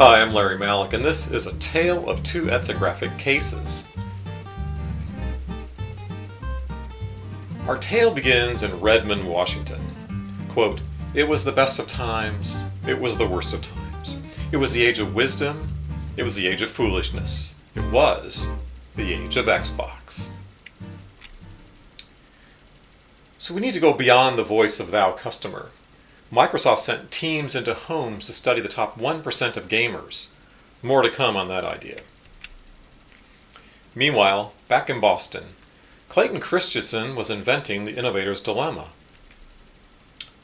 Hi, I'm Larry Malik, and this is a tale of two ethnographic cases. Our tale begins in Redmond, Washington. Quote, "It was the best of times, it was the worst of times. It was the age of wisdom, it was the age of foolishness. It was the age of Xbox." So we need to go beyond the voice of thou customer. Microsoft sent teams into homes to study the top 1% of gamers. More to come on that idea. Meanwhile, back in Boston, Clayton Christensen was inventing the innovator's dilemma.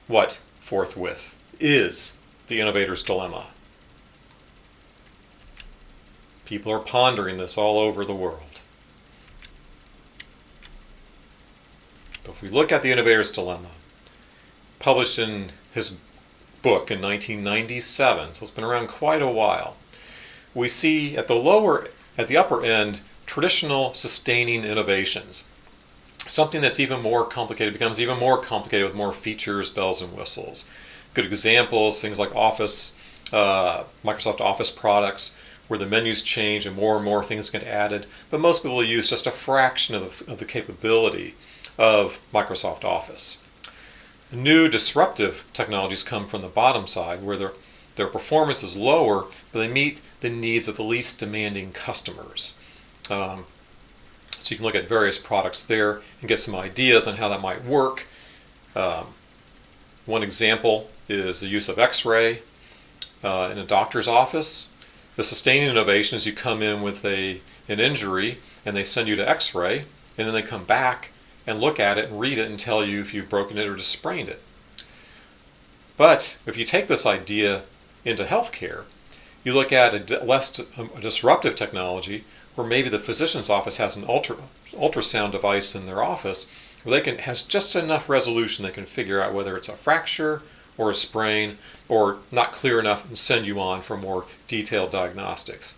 What, forthwith, is the innovator's dilemma? People are pondering this all over the world. But if we look at the innovator's dilemma, published in his book in 1997, so it's been around quite a while, we see at the upper end, traditional sustaining innovations. Something that's even more complicated becomes even more complicated with more features, bells and whistles. Good examples, things like Office, Microsoft Office products, where the menus change and more things get added, but most people use just a fraction of the capability of Microsoft Office. New disruptive technologies come from the bottom side, where their performance is lower, but they meet the needs of the least demanding customers. So you can look at various products there and get some ideas on how that might work. One example is the use of X-ray in a doctor's office. The sustaining innovation is you come in with an injury and they send you to X-ray, and then they come back and look at it and read it and tell you if you've broken it or just sprained it. But if you take this idea into healthcare, you look at a less disruptive technology where maybe the physician's office has an ultrasound device in their office where has just enough resolution they can figure out whether it's a fracture or a sprain or not clear enough and send you on for more detailed diagnostics.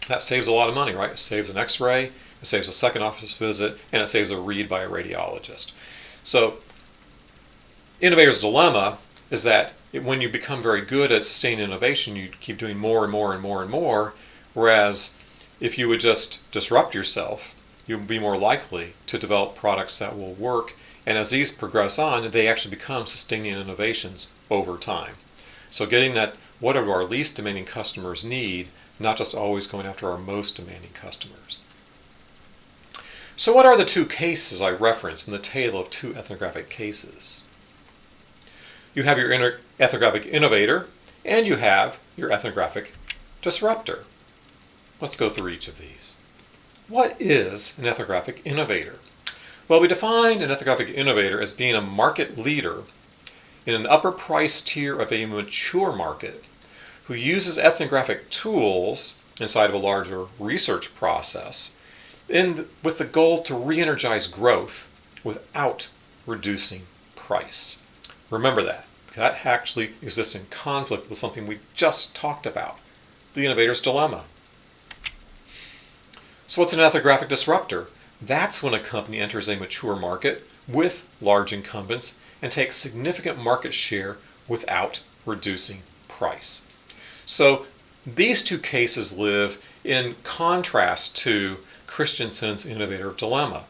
That saves a lot of money, right? It saves an X-ray, it saves a second office visit, and it saves a read by a radiologist. So, innovator's dilemma is that when you become very good at sustained innovation, you keep doing more and more, whereas if you would just disrupt yourself, you'll be more likely to develop products that will work, and as these progress on, they actually become sustaining innovations over time. So getting that, what do our least demanding customers need, not just always going after our most demanding customers. So what are the two cases I referenced in the tale of two ethnographic cases? You have your ethnographic innovator, and you have your ethnographic disruptor. Let's go through each of these. What is an ethnographic innovator? Well, we define an ethnographic innovator as being a market leader in an upper price tier of a mature market who uses ethnographic tools inside of a larger research process with the goal to re-energize growth without reducing price. Remember that. That actually exists in conflict with something we just talked about, the innovator's dilemma. So what's an ethnographic disruptor? That's when a company enters a mature market with large incumbents and takes significant market share without reducing price. So these two cases live in contrast to Christensen's innovator dilemma,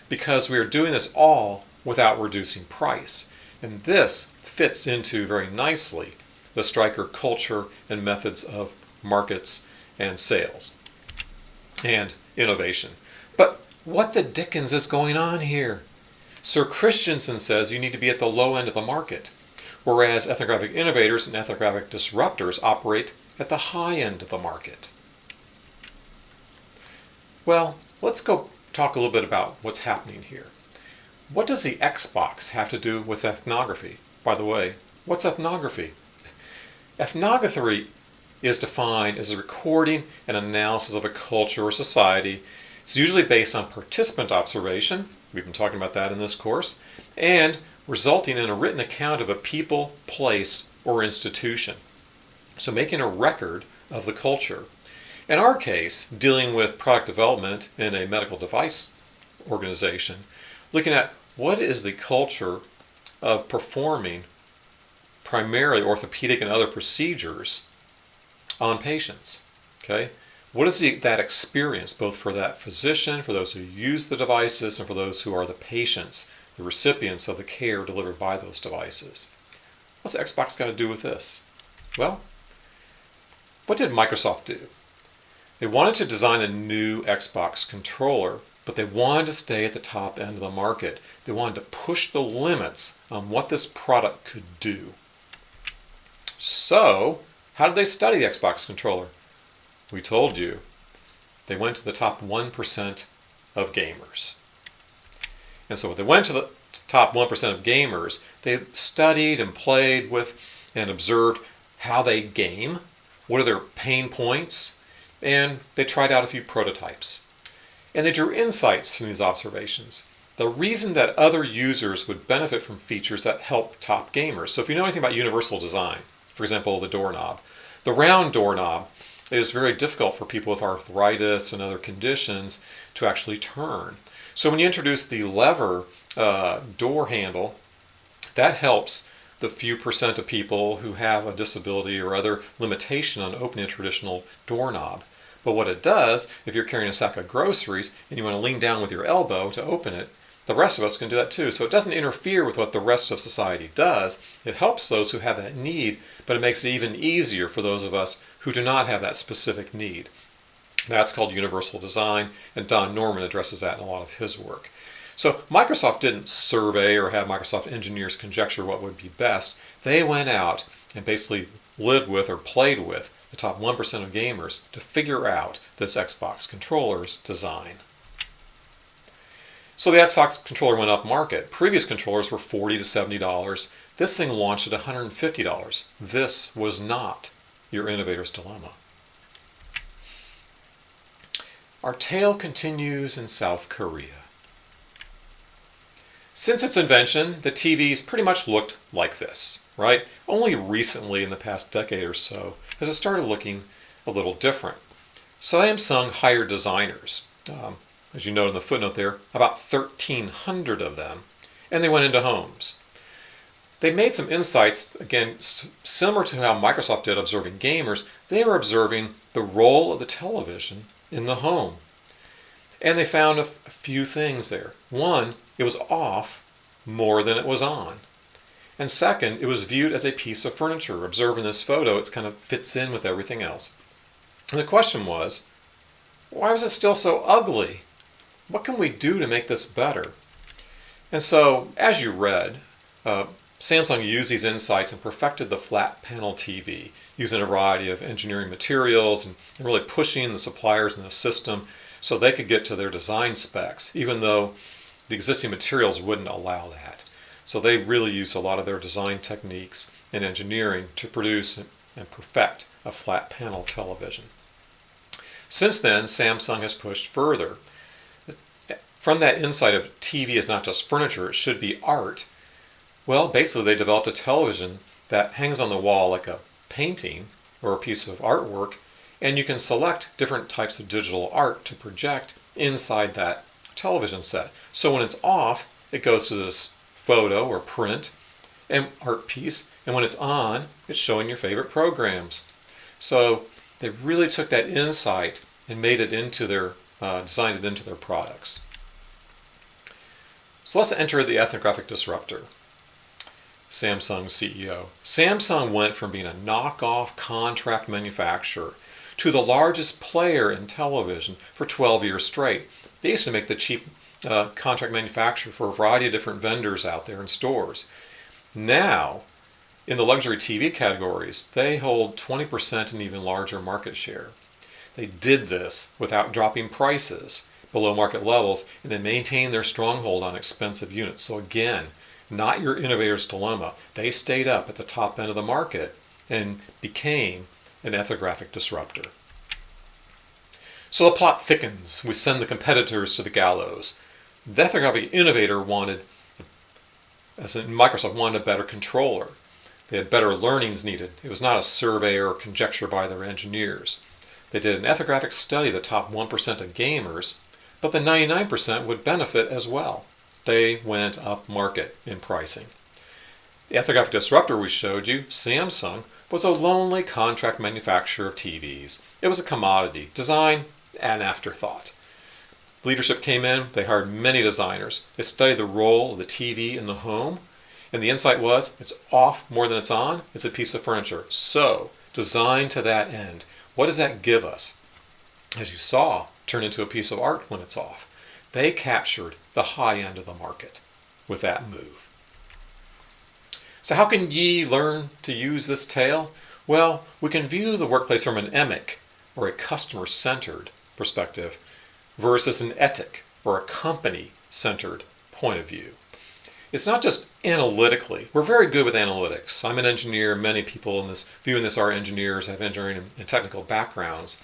because we are doing this all without reducing price. And this fits into very nicely the Stryker culture and methods of markets and sales and innovation. But what the dickens is going on here? Sir Christensen says you need to be at the low end of the market, whereas ethnographic innovators and ethnographic disruptors operate at the high end of the market. Well, let's go talk a little bit about what's happening here. What does the Xbox have to do with ethnography? By the way, what's ethnography? Ethnography is defined as a recording and analysis of a culture or society. It's usually based on participant observation, we've been talking about that in this course, and resulting in a written account of a people, place, or institution. So making a record of the culture. In our case, dealing with product development in a medical device organization, looking at what is the culture of performing primarily orthopedic and other procedures on patients. Okay? What is that experience, both for that physician, for those who use the devices, and for those who are the patients, the recipients of the care delivered by those devices? What's Xbox got to do with this? Well, what did Microsoft do? They wanted to design a new Xbox controller, but they wanted to stay at the top end of the market. They wanted to push the limits on what this product could do. So, how did they study the Xbox controller? We told you. They went to the top 1% of gamers. And so when they went to the top 1% of gamers, they studied and played with and observed how they game, what are their pain points, and they tried out a few prototypes. And they drew insights from these observations. The reason that other users would benefit from features that help top gamers. So if you know anything about universal design, for example, the doorknob, the round doorknob is very difficult for people with arthritis and other conditions to actually turn. So when you introduce the lever door handle, that helps the few percent of people who have a disability or other limitation on opening a traditional doorknob. But what it does, if you're carrying a sack of groceries and you want to lean down with your elbow to open it, the rest of us can do that too. So it doesn't interfere with what the rest of society does. It helps those who have that need, but it makes it even easier for those of us who do not have that specific need. That's called universal design, and Don Norman addresses that in a lot of his work. So Microsoft didn't survey or have Microsoft engineers conjecture what would be best. They went out and basically lived with or played with the top 1% of gamers to figure out this Xbox controller's design. So the Xbox controller went up market. Previous controllers were $40 to $70. This thing launched at $150. This was not your innovator's dilemma. Our tale continues in South Korea. Since its invention, the TVs pretty much looked like this, right? Only recently, in the past decade or so, has it started looking a little different. Samsung hired designers, as you note in the footnote there, about 1,300 of them, and they went into homes. They made some insights, again, similar to how Microsoft did observing gamers. They were observing the role of the television in the home. And they found a few things there. One, it was off more than it was on. And second, it was viewed as a piece of furniture. Observing this photo, it kind of fits in with everything else. And the question was, why was it still so ugly? What can we do to make this better? And so, as you read, Samsung used these insights and perfected the flat panel TV using a variety of engineering materials and really pushing the suppliers in the system so they could get to their design specs, even though the existing materials wouldn't allow that. So they really used a lot of their design techniques and engineering to produce and perfect a flat panel television. Since then, Samsung has pushed further. From that insight of TV is not just furniture, it should be art. Well, basically they developed a television that hangs on the wall like a painting or a piece of artwork, and you can select different types of digital art to project inside that television set. So when it's off, it goes to this photo or print and art piece, and when it's on, it's showing your favorite programs. So they really took that insight and made it into their, designed it into their products. So let's enter the ethnographic disruptor. Samsung CEO. Samsung went from being a knockoff contract manufacturer to the largest player in television for 12 years straight. They used to make the cheap contract manufacturer for a variety of different vendors out there in stores. Now, in the luxury TV categories, they hold 20% and even larger market share. They did this without dropping prices below market levels, and they maintained their stronghold on expensive units. So again, not your innovator's dilemma. They stayed up at the top end of the market and became an ethnographic disruptor. So the plot thickens. We send the competitors to the gallows. The ethnographic innovator wanted, as in Microsoft, wanted a better controller. They had better learnings needed. It was not a survey or conjecture by their engineers. They did an ethnographic study of the top 1% of gamers, but the 99% would benefit as well. They went up market in pricing. The ethnographic disruptor we showed you, Samsung, was a lonely contract manufacturer of TVs. It was a commodity, design an afterthought. Leadership came in, they hired many designers. They studied the role of the TV in the home, and the insight was, it's off more than it's on, it's a piece of furniture. So, design to that end. What does that give us? As you saw, turn into a piece of art when it's off. They captured the high end of the market with that move. So how can ye learn to use this tale? Well, we can view the workplace from an emic, or a customer-centered perspective, versus an etic, or a company-centered point of view. It's not just analytically. We're very good with analytics. I'm an engineer. Many people in this viewing this are engineers, have engineering and technical backgrounds.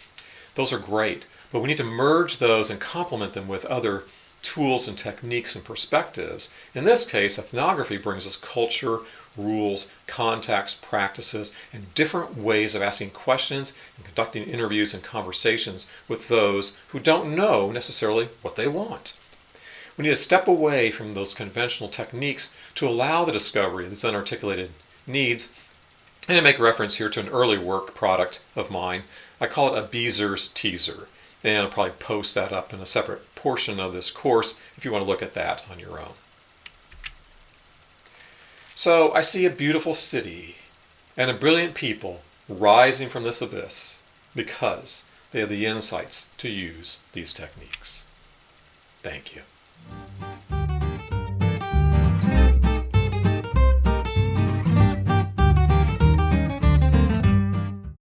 Those are great, but we need to merge those and complement them with other tools and techniques and perspectives. In this case, ethnography brings us culture, rules, contacts, practices, and different ways of asking questions and conducting interviews and conversations with those who don't know necessarily what they want. We need to step away from those conventional techniques to allow the discovery of these unarticulated needs. And I make reference here to an early work product of mine. I call it a Beezer's teaser. And I'll probably post that up in a separate portion of this course if you want to look at that on your own. So I see a beautiful city and a brilliant people rising from this abyss because they have the insights to use these techniques. Thank you.